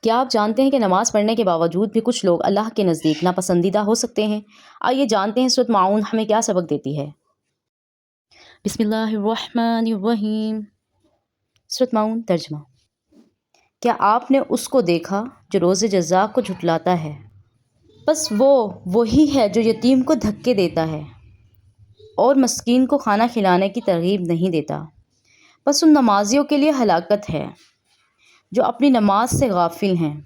کیا آپ جانتے ہیں کہ نماز پڑھنے کے باوجود بھی کچھ لوگ اللہ کے نزدیک ناپسندیدہ ہو سکتے ہیں؟ آئیے جانتے ہیں سورۃ معون ہمیں کیا سبق دیتی ہے۔ بسم اللہ الرحمن الرحیم۔ سورۃ معون ترجمہ۔ کیا آپ نے اس کو دیکھا جو روز جزا کو جھٹلاتا ہے؟ بس وہ وہی ہے جو یتیم کو دھکے دیتا ہے اور مسکین کو کھانا کھلانے کی ترغیب نہیں دیتا۔ بس ان نمازیوں کے لیے ہلاکت ہے جو اپنی نماز سے غافل ہیں،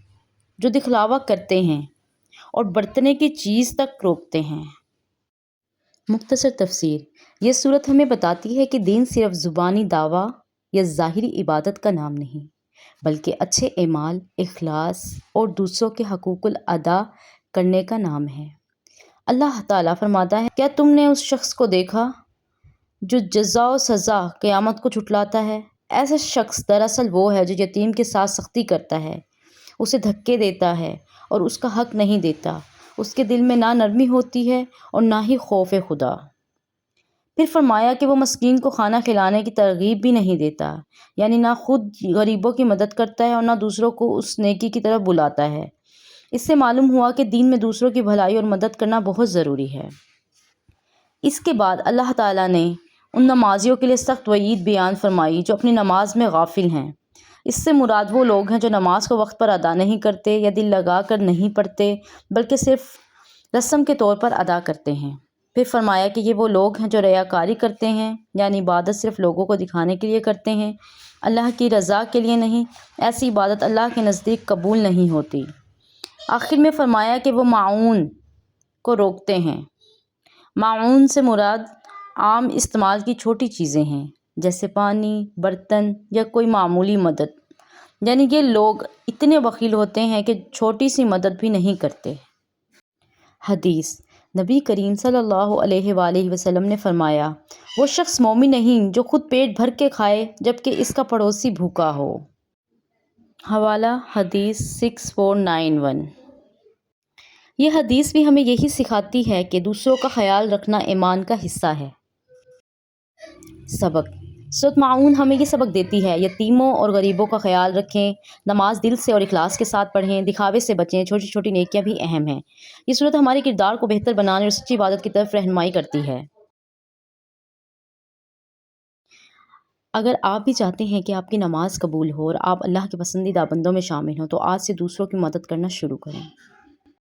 جو دکھلاوا کرتے ہیں اور برتنے کی چیز تک روکتے ہیں۔ مختصر تفسیر۔ یہ صورت ہمیں بتاتی ہے کہ دین صرف زبانی دعویٰ یا ظاہری عبادت کا نام نہیں، بلکہ اچھے اعمال، اخلاص اور دوسروں کے حقوق ادا کرنے کا نام ہے۔ اللہ تعالیٰ فرماتا ہے، کیا تم نے اس شخص کو دیکھا جو جزا و سزا قیامت کو جھٹلاتا ہے؟ ایسا شخص دراصل وہ ہے جو یتیم کے ساتھ سختی کرتا ہے، اسے دھکے دیتا ہے اور اس کا حق نہیں دیتا۔ اس کے دل میں نہ نرمی ہوتی ہے اور نہ ہی خوف خدا۔ پھر فرمایا کہ وہ مسکین کو کھانا کھلانے کی ترغیب بھی نہیں دیتا، یعنی نہ خود غریبوں کی مدد کرتا ہے اور نہ دوسروں کو اس نیکی کی طرف بلاتا ہے۔ اس سے معلوم ہوا کہ دین میں دوسروں کی بھلائی اور مدد کرنا بہت ضروری ہے۔ اس کے بعد اللہ تعالیٰ نے ان نمازیوں کے لیے سخت وعید بیان فرمائی جو اپنی نماز میں غافل ہیں۔ اس سے مراد وہ لوگ ہیں جو نماز کو وقت پر ادا نہیں کرتے یا دل لگا کر نہیں پڑھتے، بلکہ صرف رسم کے طور پر ادا کرتے ہیں۔ پھر فرمایا کہ یہ وہ لوگ ہیں جو ریاکاری کرتے ہیں، یعنی عبادت صرف لوگوں کو دکھانے کے لیے کرتے ہیں، اللہ کی رضا کے لیے نہیں۔ ایسی عبادت اللہ کے نزدیک قبول نہیں ہوتی۔ آخر میں فرمایا کہ وہ معون کو روکتے ہیں۔ معون سے مراد عام استعمال کی چھوٹی چیزیں ہیں، جیسے پانی، برتن یا کوئی معمولی مدد، یعنی یہ لوگ اتنے بخیل ہوتے ہیں کہ چھوٹی سی مدد بھی نہیں کرتے۔ حدیث۔ نبی کریم صلی اللہ علیہ وآلہ وسلم نے فرمایا، وہ شخص مومن نہیں جو خود پیٹ بھر کے کھائے جبکہ اس کا پڑوسی بھوکا ہو۔ حوالہ حدیث 6491۔ یہ حدیث بھی ہمیں یہی سکھاتی ہے کہ دوسروں کا خیال رکھنا ایمان کا حصہ ہے۔ سبق۔ سورۃ معون ہمیں یہ سبق دیتی ہے، یتیموں اور غریبوں کا خیال رکھیں، نماز دل سے اور اخلاص کے ساتھ پڑھیں، دکھاوے سے بچیں، چھوٹی چھوٹی نیکیاں بھی اہم ہیں۔ یہ صورت ہمارے کردار کو بہتر بنانے اور سچی عبادت کی طرف رہنمائی کرتی ہے۔ اگر آپ بھی چاہتے ہیں کہ آپ کی نماز قبول ہو اور آپ اللہ کے پسندیدہ بندوں میں شامل ہوں تو آج سے دوسروں کی مدد کرنا شروع کریں۔